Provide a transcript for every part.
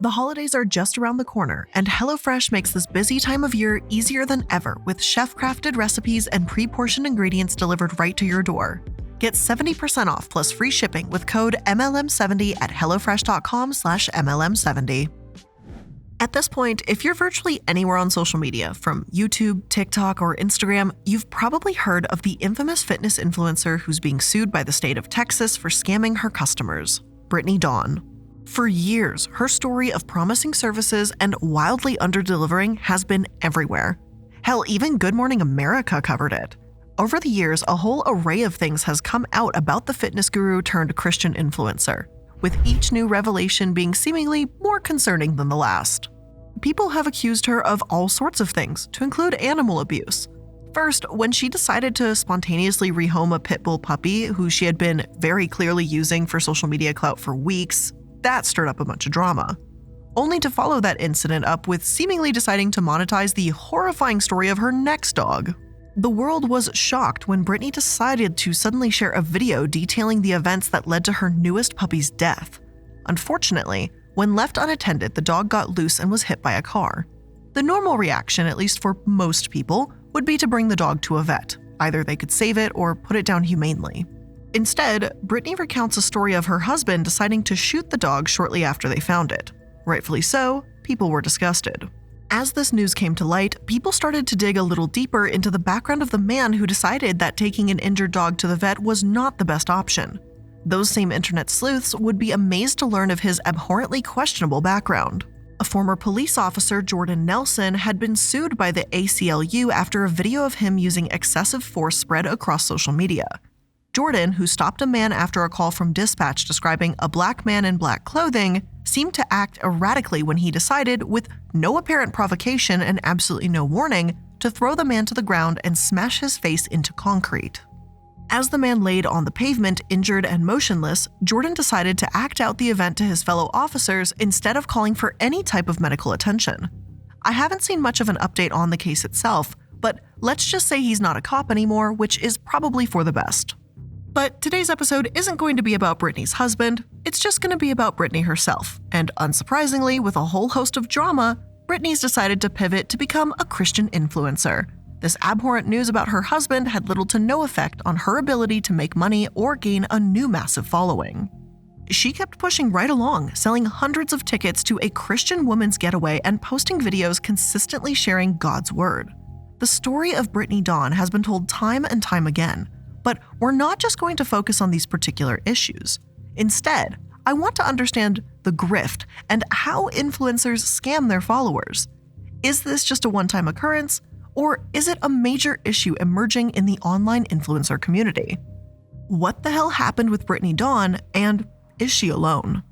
The holidays are just around the corner, and HelloFresh makes this busy time of year easier than ever with chef-crafted recipes and pre-portioned ingredients delivered right to your door. Get 70% off plus free shipping with code MLM70 at hellofresh.com/MLM70. At this point, if you're virtually anywhere on social media, from YouTube, TikTok, or Instagram, you've probably heard of the infamous fitness influencer who's being sued by the state of Texas for scamming her customers, Brittany Dawn. For years, her story of promising services and wildly under-delivering has been everywhere. Hell, even Good Morning America covered it. Over the years, a whole array of things has come out about the fitness guru turned Christian influencer, with each new revelation being seemingly more concerning than the last. People have accused her of all sorts of things, to include animal abuse. First, when she decided to spontaneously rehome a pit bull puppy who she had been very clearly using for social media clout for weeks, that stirred up a bunch of drama. Only to follow that incident up with seemingly deciding to monetize the horrifying story of her next dog. The world was shocked when Brittany decided to suddenly share a video detailing the events that led to her newest puppy's death. Unfortunately, when left unattended, the dog got loose and was hit by a car. The normal reaction, at least for most people, would be to bring the dog to a vet. Either they could save it or put it down humanely. Instead, Brittany recounts a story of her husband deciding to shoot the dog shortly after they found it. Rightfully so, people were disgusted. As this news came to light, people started to dig a little deeper into the background of the man who decided that taking an injured dog to the vet was not the best option. Those same internet sleuths would be amazed to learn of his abhorrently questionable background. A former police officer, Jordan Nelson, had been sued by the ACLU after a video of him using excessive force spread across social media. Jordan, who stopped a man after a call from dispatch describing a black man in black clothing, seemed to act erratically when he decided, with no apparent provocation and absolutely no warning, to throw the man to the ground and smash his face into concrete. As the man laid on the pavement, injured and motionless, Jordan decided to act out the event to his fellow officers instead of calling for any type of medical attention. I haven't seen much of an update on the case itself, but let's just say he's not a cop anymore, which is probably for the best. But today's episode isn't going to be about Brittany's husband, it's just going to be about Brittany herself. And unsurprisingly, with a whole host of drama, Brittany's decided to pivot to become a Christian influencer. This abhorrent news about her husband had little to no effect on her ability to make money or gain a new massive following. She kept pushing right along, selling hundreds of tickets to a Christian woman's getaway and posting videos consistently sharing God's word. The story of Brittany Dawn has been told time and time again. But we're not just going to focus on these particular issues. Instead, I want to understand the grift and how influencers scam their followers. Is this just a one-time occurrence, or is it a major issue emerging in the online influencer community? What the hell happened with Brittany Dawn, and is she alone?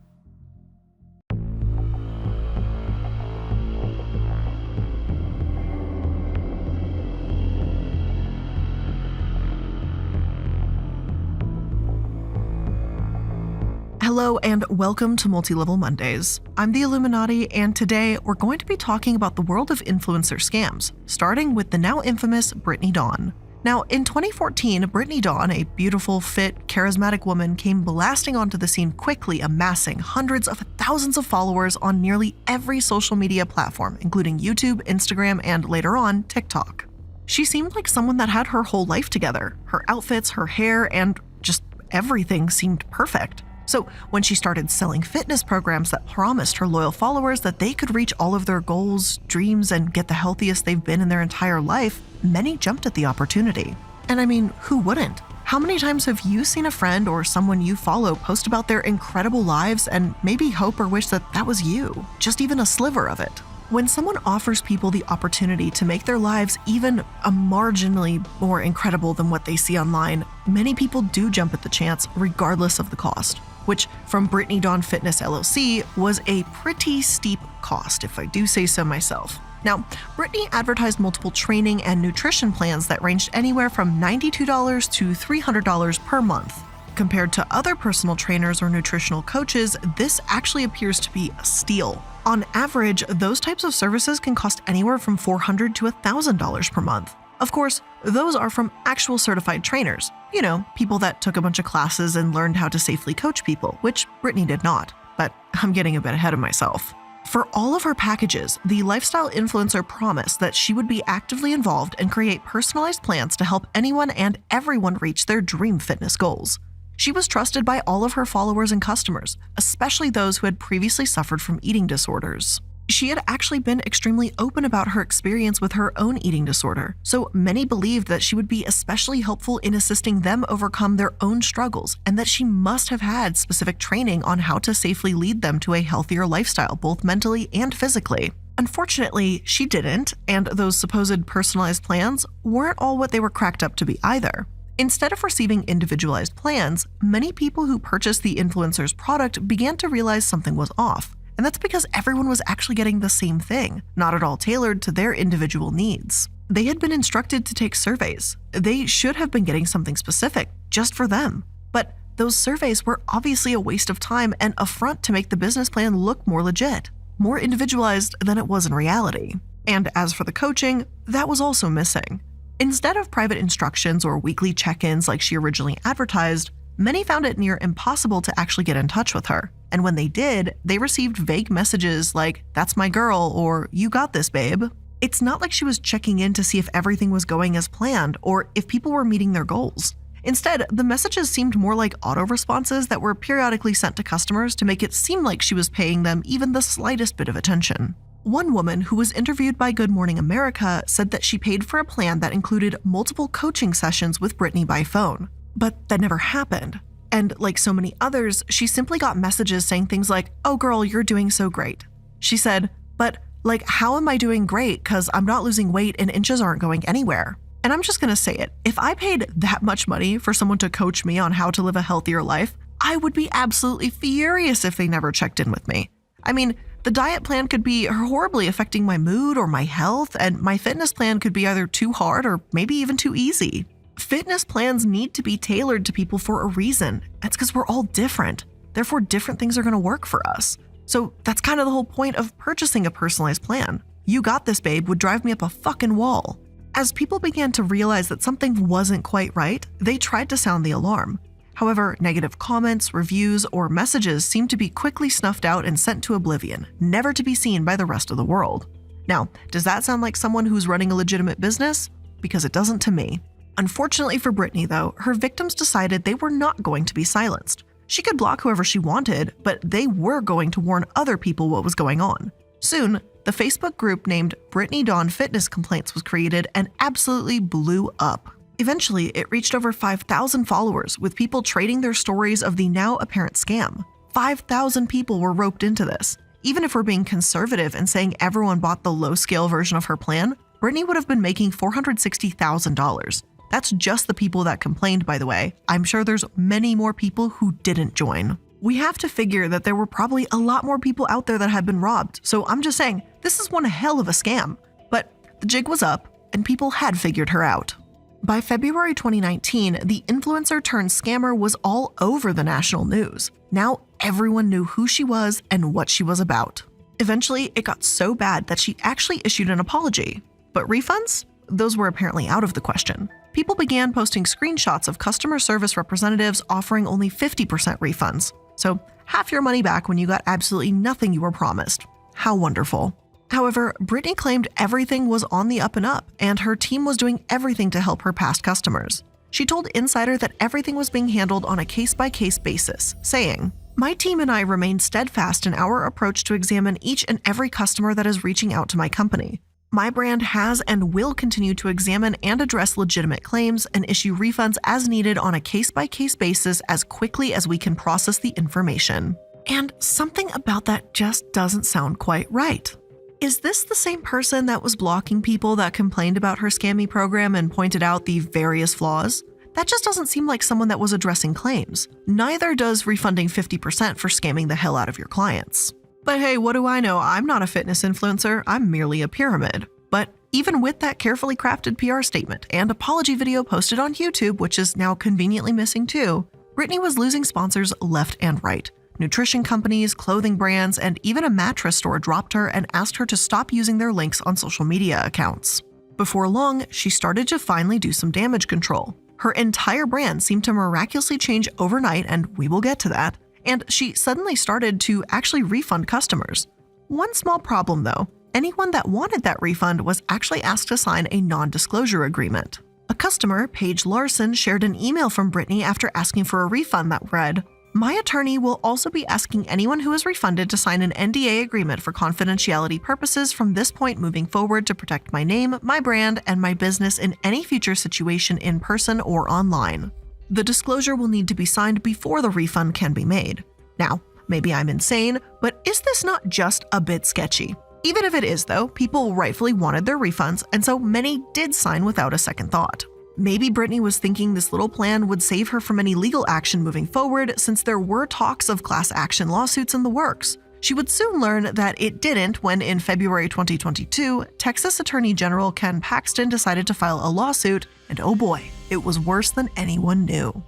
Hello and welcome to Multi-Level Mondays. I'm the iilluminaughtii, and today we're going to be talking about the world of influencer scams, starting with the now infamous Brittany Dawn. Now, in 2014, Brittany Dawn, a beautiful, fit, charismatic woman, came blasting onto the scene quickly, amassing hundreds of thousands of followers on nearly every social media platform, including YouTube, Instagram, and later on, TikTok. She seemed like someone that had her whole life together. Her outfits, her hair, and just everything seemed perfect. So when she started selling fitness programs that promised her loyal followers that they could reach all of their goals, dreams, and get the healthiest they've been in their entire life, many jumped at the opportunity. And I mean, who wouldn't? How many times have you seen a friend or someone you follow post about their incredible lives and maybe hope or wish that that was you, just even a sliver of it? When someone offers people the opportunity to make their lives even a marginally more incredible than what they see online, many people do jump at the chance regardless of the cost, which from Brittany Dawn Fitness LLC was a pretty steep cost, if I do say so myself. Now, Brittany advertised multiple training and nutrition plans that ranged anywhere from $92 to $300 per month. Compared to other personal trainers or nutritional coaches, this actually appears to be a steal. On average, those types of services can cost anywhere from $400 to $1,000 per month. Of course, those are from actual certified trainers. You know, people that took a bunch of classes and learned how to safely coach people, which Brittany did not. But I'm getting a bit ahead of myself. For all of her packages, the lifestyle influencer promised that she would be actively involved and create personalized plans to help anyone and everyone reach their dream fitness goals. She was trusted by all of her followers and customers, especially those who had previously suffered from eating disorders. She had actually been extremely open about her experience with her own eating disorder, so many believed that she would be especially helpful in assisting them overcome their own struggles, and that she must have had specific training on how to safely lead them to a healthier lifestyle, both mentally and physically. Unfortunately, she didn't, and those supposed personalized plans weren't all what they were cracked up to be either. Instead of receiving individualized plans, many people who purchased the influencer's product began to realize something was off. And that's because everyone was actually getting the same thing, not at all tailored to their individual needs. They had been instructed to take surveys. They should have been getting something specific, just for them. But those surveys were obviously a waste of time and a front to make the business plan look more legit, more individualized than it was in reality. And as for the coaching, that was also missing. Instead of private instructions or weekly check-ins like she originally advertised, many found it near impossible to actually get in touch with her. And when they did, they received vague messages like, "That's my girl," or "You got this, babe." It's not like she was checking in to see if everything was going as planned or if people were meeting their goals. Instead, the messages seemed more like auto-responses that were periodically sent to customers to make it seem like she was paying them even the slightest bit of attention. One woman who was interviewed by Good Morning America said that she paid for a plan that included multiple coaching sessions with Brittany by phone. But that never happened. And like so many others, she simply got messages saying things like, "Oh girl, you're doing so great." She said, "But like, how am I doing great? Because I'm not losing weight and inches aren't going anywhere." And I'm just gonna say it, if I paid that much money for someone to coach me on how to live a healthier life, I would be absolutely furious if they never checked in with me. I mean, the diet plan could be horribly affecting my mood or my health, and my fitness plan could be either too hard or maybe even too easy. Fitness plans need to be tailored to people for a reason. That's because we're all different. Therefore, different things are going to work for us. So that's kind of the whole point of purchasing a personalized plan. "You got this, babe" would drive me up a fucking wall. As people began to realize that something wasn't quite right, they tried to sound the alarm. However, negative comments, reviews, or messages seemed to be quickly snuffed out and sent to oblivion, never to be seen by the rest of the world. Now, does that sound like someone who's running a legitimate business? Because it doesn't to me. Unfortunately for Brittany, though, her victims decided they were not going to be silenced. She could block whoever she wanted, but they were going to warn other people what was going on. Soon, the Facebook group named Brittany Dawn Fitness Complaints was created and absolutely blew up. Eventually, it reached over 5,000 followers, with people trading their stories of the now apparent scam. 5,000 people were roped into this. Even if we're being conservative and saying everyone bought the low-scale version of her plan, Brittany would have been making $460,000. That's just the people that complained, by the way. I'm sure there's many more people who didn't join. We have to figure that there were probably a lot more people out there that had been robbed, so I'm just saying, this is one hell of a scam. But the jig was up, and people had figured her out. By February 2019, the influencer turned scammer was all over the national news. Now everyone knew who she was and what she was about. Eventually, it got so bad that she actually issued an apology. But refunds? Those were apparently out of the question. People began posting screenshots of customer service representatives offering only 50% refunds. So half your money back when you got absolutely nothing you were promised. How wonderful. However, Brittany claimed everything was on the up and up, and her team was doing everything to help her past customers. She told Insider that everything was being handled on a case-by-case basis, saying, "My team and I remain steadfast in our approach to examine each and every customer that is reaching out to my company. My brand has and will continue to examine and address legitimate claims and issue refunds as needed on a case-by-case basis as quickly as we can process the information." And something about that just doesn't sound quite right. Is this the same person that was blocking people that complained about her scammy program and pointed out the various flaws? That just doesn't seem like someone that was addressing claims. Neither does refunding 50% for scamming the hell out of your clients. But hey, what do I know? I'm not a fitness influencer, I'm merely a pyramid. But even with that carefully crafted PR statement and apology video posted on YouTube, which is now conveniently missing too, Brittany was losing sponsors left and right. Nutrition companies, clothing brands, and even a mattress store dropped her and asked her to stop using their links on social media accounts. Before long, she started to finally do some damage control. Her entire brand seemed to miraculously change overnight, and we will get to that. And she suddenly started to actually refund customers. One small problem though, anyone that wanted that refund was actually asked to sign a non-disclosure agreement. A customer, Paige Larson, shared an email from Brittany after asking for a refund that read, "My attorney will also be asking anyone who is refunded to sign an NDA agreement for confidentiality purposes from this point moving forward to protect my name, my brand, and my business in any future situation in person or online. The disclosure will need to be signed before the refund can be made." Now, maybe I'm insane, but is this not just a bit sketchy? Even if it is though, people rightfully wanted their refunds, and so many did sign without a second thought. Maybe Brittany was thinking this little plan would save her from any legal action moving forward, since there were talks of class action lawsuits in the works. She would soon learn that it didn't when, in February 2022, Texas Attorney General Ken Paxton decided to file a lawsuit, and oh boy, it was worse than anyone knew.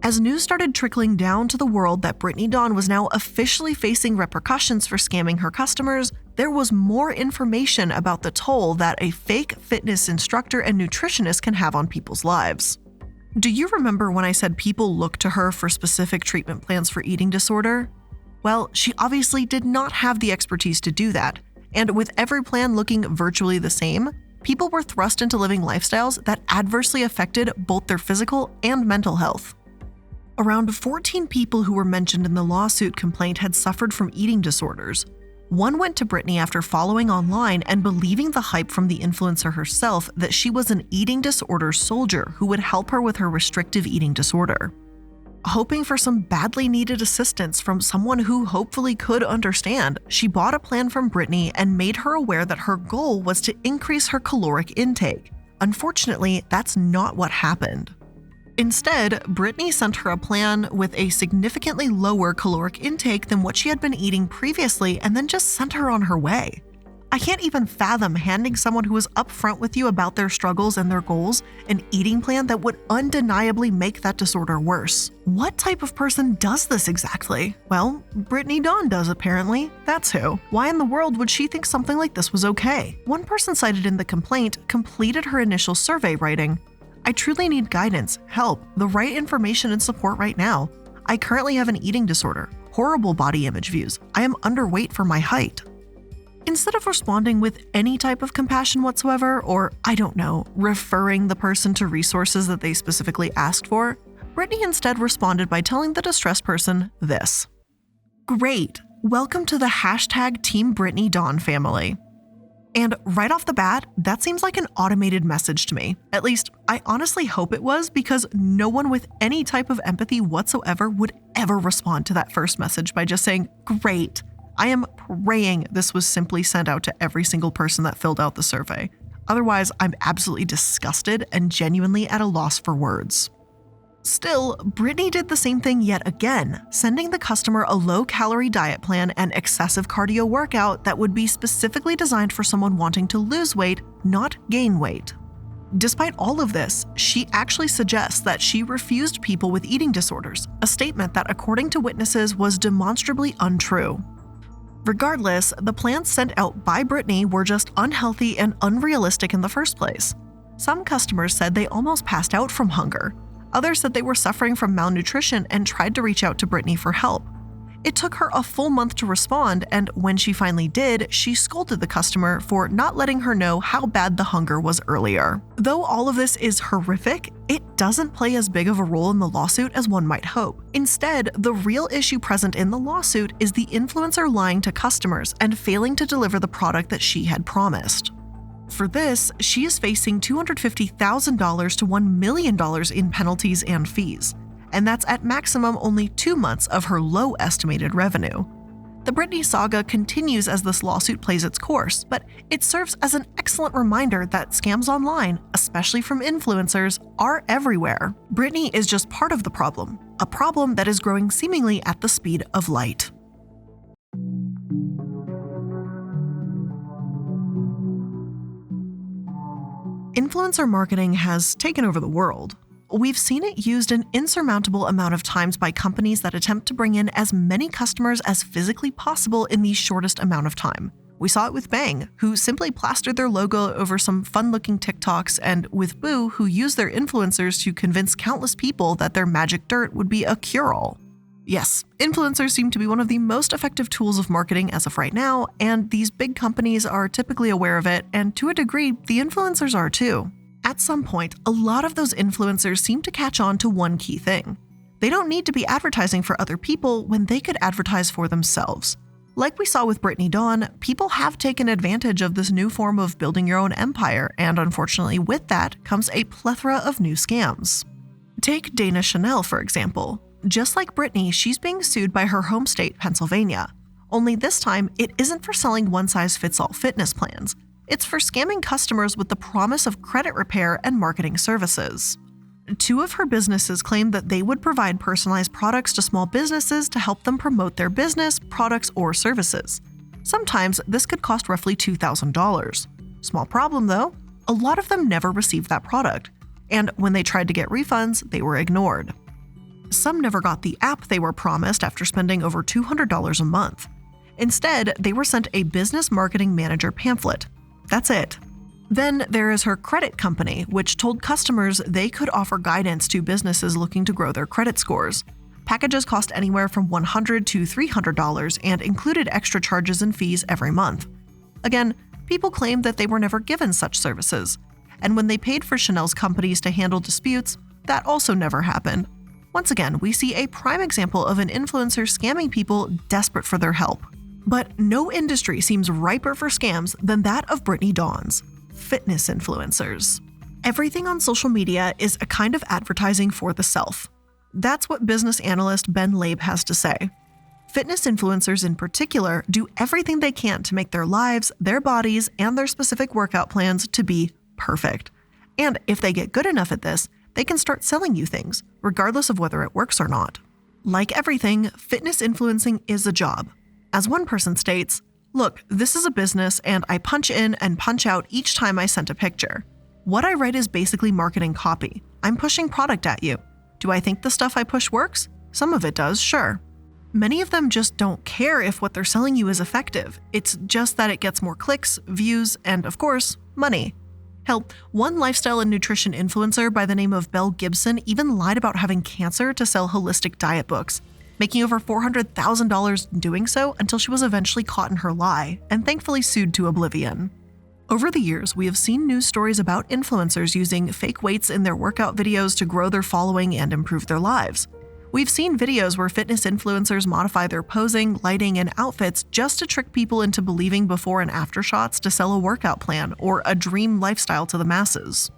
As news started trickling down to the world that Brittany Dawn was now officially facing repercussions for scamming her customers, there was more information about the toll that a fake fitness instructor and nutritionist can have on people's lives. Do you remember when I said people look to her for specific treatment plans for eating disorder? Well, she obviously did not have the expertise to do that, and with every plan looking virtually the same, people were thrust into living lifestyles that adversely affected both their physical and mental health. Around 14 people who were mentioned in the lawsuit complaint had suffered from eating disorders. One went to Brittany after following online and believing the hype from the influencer herself that she was an eating disorder soldier who would help her with her restrictive eating disorder. Hoping for some badly needed assistance from someone who hopefully could understand, she bought a plan from Brittany and made her aware that her goal was to increase her caloric intake. Unfortunately, that's not what happened. Instead, Brittany sent her a plan with a significantly lower caloric intake than what she had been eating previously and then just sent her on her way. I can't even fathom handing someone who is upfront with you about their struggles and their goals an eating plan that would undeniably make that disorder worse. What type of person does this exactly? Well, Brittany Dawn does apparently. That's who. Why in the world would she think something like this was okay? One person cited in the complaint completed her initial survey writing, "I truly need guidance, help, the right information and support right now. I currently have an eating disorder, horrible body image views. I am underweight for my height." Instead of responding with any type of compassion whatsoever, or, I don't know, referring the person to resources that they specifically asked for, Brittany instead responded by telling the distressed person this: "Great, welcome to the hashtag Team Brittany Dawn family." And right off the bat, that seems like an automated message to me. At least, I honestly hope it was, because no one with any type of empathy whatsoever would ever respond to that first message by just saying, "Great." I am praying this was simply sent out to every single person that filled out the survey. Otherwise, I'm absolutely disgusted and genuinely at a loss for words. Still, Brittany did the same thing yet again, sending the customer a low-calorie diet plan and excessive cardio workout that would be specifically designed for someone wanting to lose weight, not gain weight. Despite all of this, she actually suggests that she refused people with eating disorders, a statement that, according to witnesses, was demonstrably untrue. Regardless, the plans sent out by Brittany were just unhealthy and unrealistic in the first place. Some customers said they almost passed out from hunger. Others said they were suffering from malnutrition and tried to reach out to Brittany for help. It took her a full month to respond, and when she finally did, she scolded the customer for not letting her know how bad the hunger was earlier. Though all of this is horrific, it doesn't play as big of a role in the lawsuit as one might hope. Instead, the real issue present in the lawsuit is the influencer lying to customers and failing to deliver the product that she had promised. For this, she is facing $250,000 to $1 million in penalties and fees, and that's at maximum only 2 months of her low estimated revenue. The Brittany saga continues as this lawsuit plays its course, but it serves as an excellent reminder that scams online, especially from influencers, are everywhere. Brittany is just part of the problem, a problem that is growing seemingly at the speed of light. Influencer marketing has taken over the world. We've seen it used an insurmountable amount of times by companies that attempt to bring in as many customers as physically possible in the shortest amount of time. We saw it with Bang, who simply plastered their logo over some fun-looking TikToks, and with Boo, who used their influencers to convince countless people that their magic dirt would be a cure-all. Yes, influencers seem to be one of the most effective tools of marketing as of right now, and these big companies are typically aware of it, and to a degree, the influencers are too. At some point, a lot of those influencers seem to catch on to one key thing. They don't need to be advertising for other people when they could advertise for themselves. Like we saw with Brittany Dawn, people have taken advantage of this new form of building your own empire, and unfortunately with that comes a plethora of new scams. Take Dana Chanel, for example. Just like Brittany, she's being sued by her home state, Pennsylvania. Only this time, it isn't for selling one-size-fits-all fitness plans. It's for scamming customers with the promise of credit repair and marketing services. 2 of her businesses claimed that they would provide personalized products to small businesses to help them promote their business, products, or services. Sometimes this could cost roughly $2,000. Small problem though, a lot of them never received that product, and when they tried to get refunds, they were ignored. Some never got the app they were promised after spending over $200 a month. Instead, they were sent a business marketing manager pamphlet. That's it. Then there is her credit company, which told customers they could offer guidance to businesses looking to grow their credit scores. Packages cost anywhere from $100 to $300 and included extra charges and fees every month. Again, people claimed that they were never given such services. And when they paid for Chanel's companies to handle disputes, that also never happened. Once again, we see a prime example of an influencer scamming people desperate for their help. But no industry seems riper for scams than that of Brittany Dawn's. Fitness influencers. Everything on social media is a kind of advertising for the self. That's what business analyst Ben Labe has to say. Fitness influencers in particular do everything they can to make their lives, their bodies, and their specific workout plans to be perfect. And if they get good enough at this, they can start selling you things, regardless of whether it works or not. Like everything, fitness influencing is a job. As one person states, "Look, this is a business and I punch in and punch out each time I send a picture. What I write is basically marketing copy. I'm pushing product at you. Do I think the stuff I push works? Some of it does, sure." Many of them just don't care if what they're selling you is effective. It's just that it gets more clicks, views, and of course, money. Hell, one lifestyle and nutrition influencer by the name of Belle Gibson even lied about having cancer to sell holistic diet books, making over $400,000 doing so until she was eventually caught in her lie and thankfully sued to oblivion. Over the years, we have seen news stories about influencers using fake weights in their workout videos to grow their following and improve their lives. We've seen videos where fitness influencers modify their posing, lighting, and outfits just to trick people into believing before and after shots to sell a workout plan or a dream lifestyle to the masses.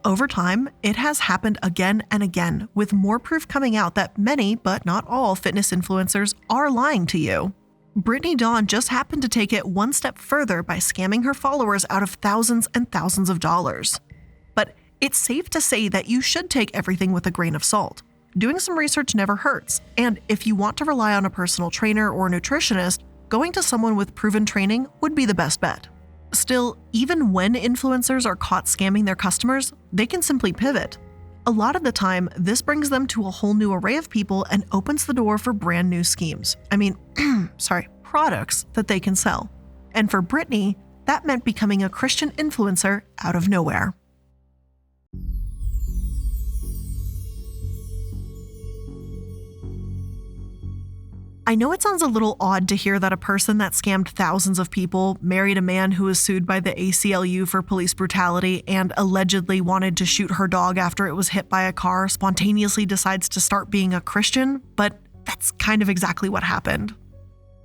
Over time, it has happened again and again, with more proof coming out that many, but not all, fitness influencers are lying to you. Brittany Dawn just happened to take it one step further by scamming her followers out of thousands and thousands of dollars. But it's safe to say that you should take everything with a grain of salt. Doing some research never hurts, and if you want to rely on a personal trainer or nutritionist, going to someone with proven training would be the best bet. Still, even when influencers are caught scamming their customers, they can simply pivot. A lot of the time, this brings them to a whole new array of people and opens the door for brand new schemes. Products that they can sell. And for Brittany, that meant becoming a Christian influencer out of nowhere. I know it sounds a little odd to hear that a person that scammed thousands of people, married a man who was sued by the ACLU for police brutality, and allegedly wanted to shoot her dog after it was hit by a car, spontaneously decides to start being a Christian, but that's kind of exactly what happened.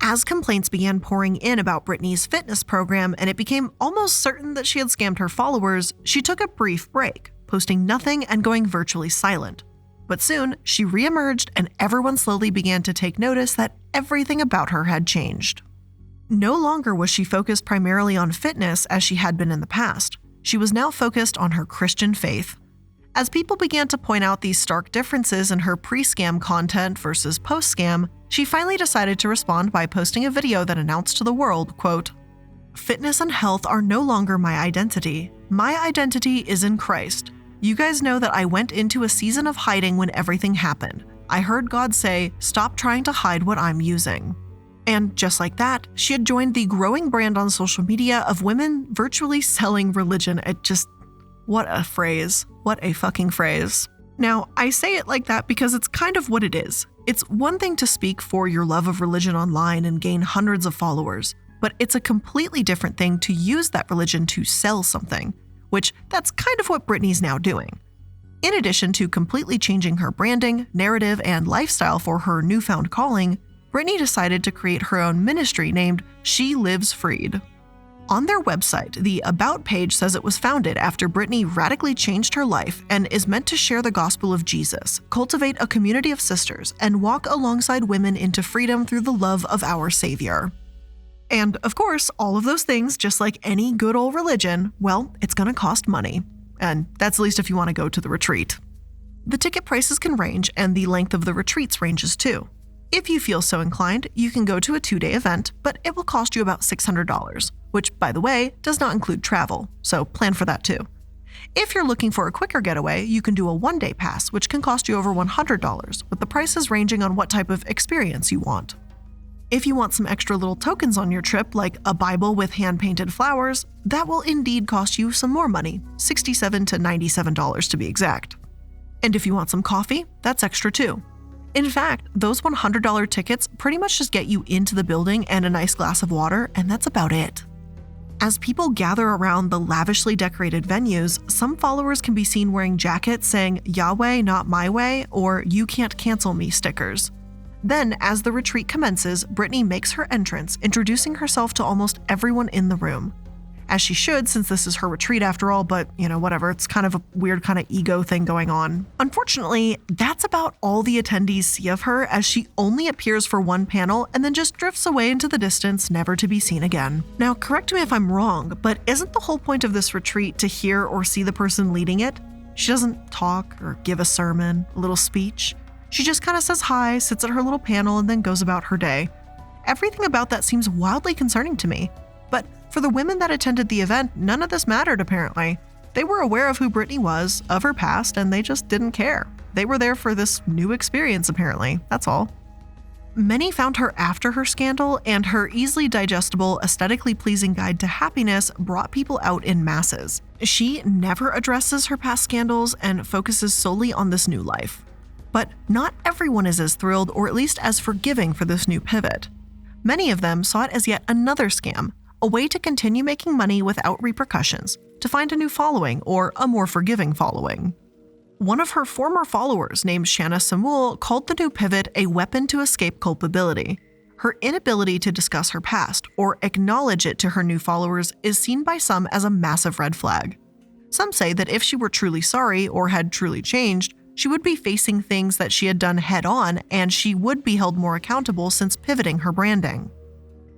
As complaints began pouring in about Brittany's fitness program and it became almost certain that she had scammed her followers, she took a brief break, posting nothing and going virtually silent. But soon, she reemerged and everyone slowly began to take notice that everything about her had changed. No longer was she focused primarily on fitness as she had been in the past. She was now focused on her Christian faith. As people began to point out these stark differences in her pre-scam content versus post-scam, she finally decided to respond by posting a video that announced to the world, quote, "Fitness and health are no longer my identity. My identity is in Christ. You guys know that I went into a season of hiding when everything happened. I heard God say, stop trying to hide what I'm using." And just like that, she had joined the growing brand on social media of women virtually selling religion. What a phrase. What a fucking phrase. Now, I say it like that because it's kind of what it is. It's one thing to speak for your love of religion online and gain hundreds of followers, but it's a completely different thing to use that religion to sell something, which that's kind of what Brittany's now doing. In addition to completely changing her branding, narrative, and lifestyle for her newfound calling, Brittany decided to create her own ministry named She Lives Freed. On their website, the About page says it was founded after Brittany radically changed her life and is meant to share the gospel of Jesus, cultivate a community of sisters, and walk alongside women into freedom through the love of our Savior. And of course, all of those things, just like any good old religion, well, it's going to cost money. And that's at least if you want to go to the retreat. The ticket prices can range, and the length of the retreats ranges too. If you feel so inclined, you can go to a 2-day event, but it will cost you about $600, which, by the way, does not include travel, so plan for that too. If you're looking for a quicker getaway, you can do a 1-day pass, which can cost you over $100, with the prices ranging on what type of experience you want. If you want some extra little tokens on your trip, like a Bible with hand-painted flowers, that will indeed cost you some more money, $67 to $97 to be exact. And if you want some coffee, that's extra too. In fact, those $100 tickets pretty much just get you into the building and a nice glass of water, and that's about it. As people gather around the lavishly decorated venues, some followers can be seen wearing jackets saying "Yahweh, not my way" or "You can't cancel me" stickers. Then, as the retreat commences, Brittany makes her entrance, introducing herself to almost everyone in the room. As she should, since this is her retreat after all, but whatever, it's kind of a weird kind of ego thing going on. Unfortunately, that's about all the attendees see of her, as she only appears for one panel and then just drifts away into the distance, never to be seen again. Now, correct me if I'm wrong, but isn't the whole point of this retreat to hear or see the person leading it? She doesn't talk or give a sermon, a little speech. She just kind of says hi, sits at her little panel, and then goes about her day. Everything about that seems wildly concerning to me. But for the women that attended the event, none of this mattered apparently. They were aware of who Brittany was, of her past, and they just didn't care. They were there for this new experience apparently, that's all. Many found her after her scandal, and her easily digestible, aesthetically pleasing guide to happiness brought people out in masses. She never addresses her past scandals and focuses solely on this new life. But not everyone is as thrilled, or at least as forgiving, for this new pivot. Many of them saw it as yet another scam, a way to continue making money without repercussions, to find a new following or a more forgiving following. One of her former followers, named Shanna Samuel, called the new pivot a weapon to escape culpability. Her inability to discuss her past or acknowledge it to her new followers is seen by some as a massive red flag. Some say that if she were truly sorry or had truly changed, she would be facing things that she had done head-on, and she would be held more accountable since pivoting her branding.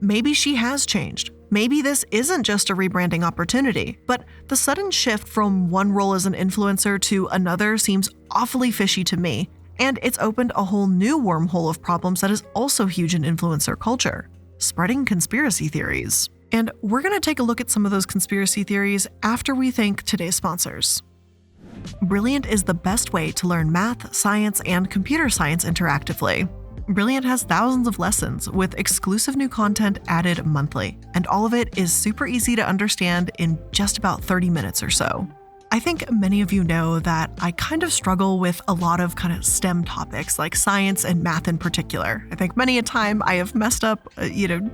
Maybe she has changed. Maybe this isn't just a rebranding opportunity, but the sudden shift from one role as an influencer to another seems awfully fishy to me, and it's opened a whole new wormhole of problems that is also huge in influencer culture: spreading conspiracy theories. And we're going to take a look at some of those conspiracy theories after we thank today's sponsors. Brilliant is the best way to learn math, science, and computer science interactively. Brilliant has thousands of lessons with exclusive new content added monthly, and all of it is super easy to understand in just about 30 minutes or so. I think many of you know that I kind of struggle with a lot of kind of STEM topics, like science and math in particular. I think many a time I have messed up,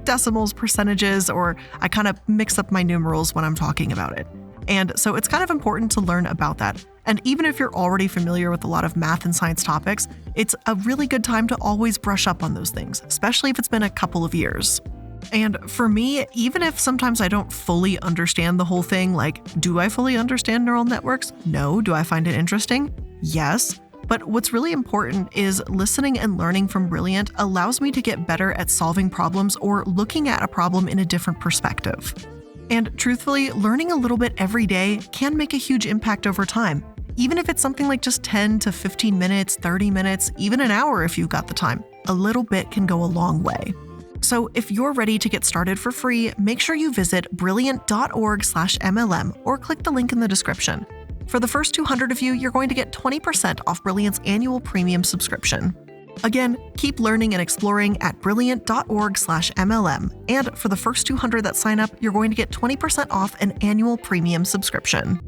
decimals, percentages, or I kind of mix up my numerals when I'm talking about it. And so it's kind of important to learn about that. And even if you're already familiar with a lot of math and science topics, it's a really good time to always brush up on those things, especially if it's been a couple of years. And for me, even if sometimes I don't fully understand the whole thing, like, do I fully understand neural networks? No. Do I find it interesting? Yes. But what's really important is listening and learning from Brilliant allows me to get better at solving problems or looking at a problem in a different perspective. And truthfully, learning a little bit every day can make a huge impact over time. Even if it's something like just 10 to 15 minutes, 30 minutes, even an hour if you've got the time, a little bit can go a long way. So if you're ready to get started for free, make sure you visit brilliant.org/MLM or click the link in the description. For the first 200 of you, you're going to get 20% off Brilliant's annual premium subscription. Again, keep learning and exploring at brilliant.org/MLM. And for the first 200 that sign up, you're going to get 20% off an annual premium subscription.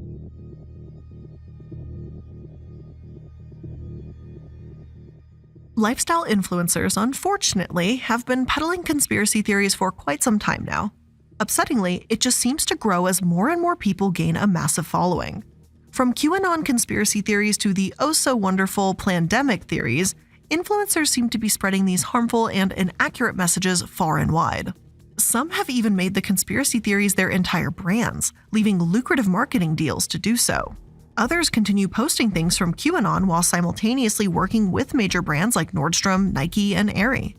Lifestyle influencers, unfortunately, have been peddling conspiracy theories for quite some time now. Upsettingly, it just seems to grow as more and more people gain a massive following. From QAnon conspiracy theories to the oh-so-wonderful plandemic theories, influencers seem to be spreading these harmful and inaccurate messages far and wide. Some have even made the conspiracy theories their entire brands, leaving lucrative marketing deals to do so. Others continue posting things from QAnon while simultaneously working with major brands like Nordstrom, Nike, and Aerie.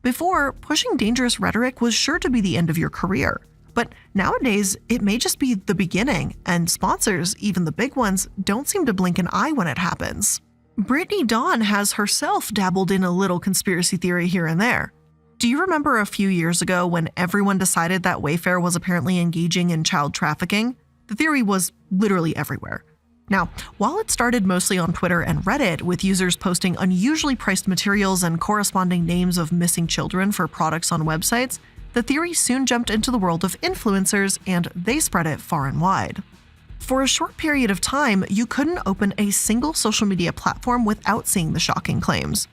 Before, pushing dangerous rhetoric was sure to be the end of your career. But nowadays, it may just be the beginning, and sponsors, even the big ones, don't seem to blink an eye when it happens. Brittany Dawn has herself dabbled in a little conspiracy theory here and there. Do you remember a few years ago when everyone decided that Wayfair was apparently engaging in child trafficking? The theory was literally everywhere. Now, while it started mostly on Twitter and Reddit, with users posting unusually priced materials and corresponding names of missing children for products on websites, the theory soon jumped into the world of influencers, and they spread it far and wide. For a short period of time, you couldn't open a single social media platform without seeing the shocking claims.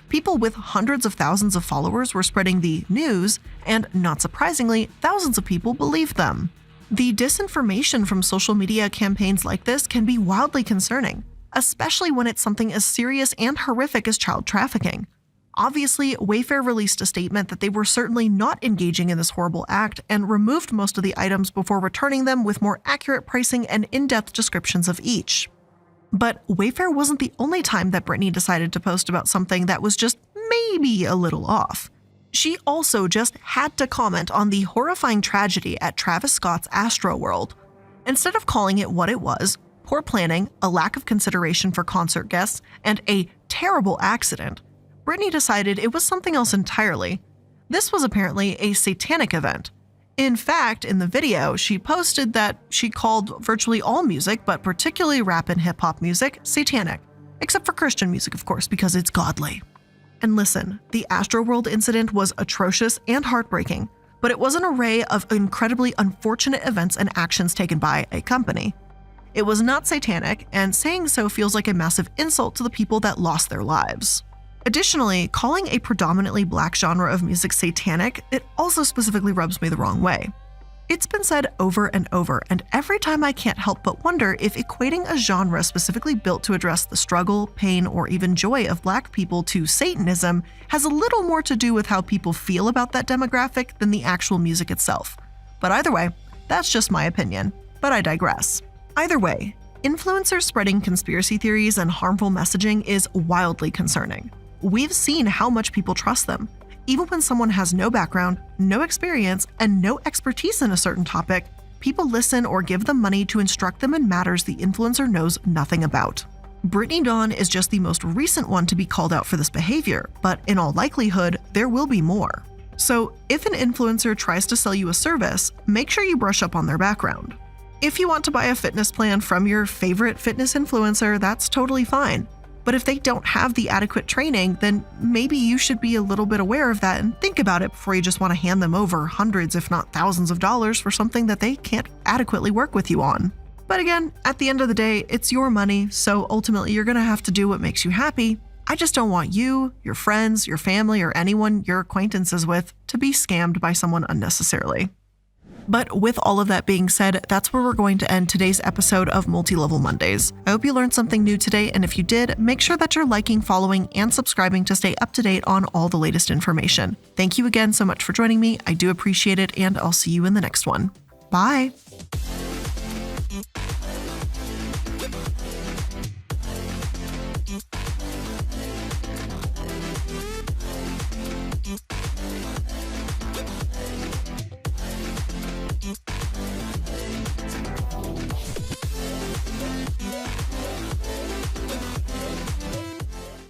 People with hundreds of thousands of followers were spreading the news, and not surprisingly, thousands of people believed them. The disinformation from social media campaigns like this can be wildly concerning, especially when it's something as serious and horrific as child trafficking. Obviously, Wayfair released a statement that they were certainly not engaging in this horrible act and removed most of the items before returning them with more accurate pricing and in-depth descriptions of each. But Wayfair wasn't the only time that Brittany decided to post about something that was just maybe a little off. She also just had to comment on the horrifying tragedy at Travis Scott's Astroworld. Instead of calling it what it was, poor planning, a lack of consideration for concert guests, and a terrible accident, Brittany decided it was something else entirely. This was apparently a satanic event. In fact, in the video, she posted that she called virtually all music, but particularly rap and hip-hop music, satanic. Except for Christian music, of course, because it's godly. And listen, the Astroworld incident was atrocious and heartbreaking, but it was an array of incredibly unfortunate events and actions taken by a company. It was not satanic, and saying so feels like a massive insult to the people that lost their lives. Additionally, calling a predominantly black genre of music satanic, it also specifically rubs me the wrong way. It's been said over and over, and every time I can't help but wonder if equating a genre specifically built to address the struggle, pain, or even joy of Black people to Satanism has a little more to do with how people feel about that demographic than the actual music itself. But either way, that's just my opinion, but I digress. Either way, influencers spreading conspiracy theories and harmful messaging is wildly concerning. We've seen how much people trust them. Even when someone has no background, no experience, and no expertise in a certain topic, people listen or give them money to instruct them in matters the influencer knows nothing about. Brittany Dawn is just the most recent one to be called out for this behavior, but in all likelihood, there will be more. So if an influencer tries to sell you a service, make sure you brush up on their background. If you want to buy a fitness plan from your favorite fitness influencer, that's totally fine. But if they don't have the adequate training, then maybe you should be a little bit aware of that and think about it before you just want to hand them over hundreds, if not thousands of dollars for something that they can't adequately work with you on. But again, at the end of the day, it's your money, so ultimately you're going to have to do what makes you happy. I just don't want you, your friends, your family, or anyone you're acquaintances with to be scammed by someone unnecessarily. But with all of that being said, that's where we're going to end today's episode of Multi-Level Mondays. I hope you learned something new today, and if you did, make sure that you're liking, following, and subscribing to stay up to date on all the latest information. Thank you again so much for joining me. I do appreciate it, and I'll see you in the next one. Bye!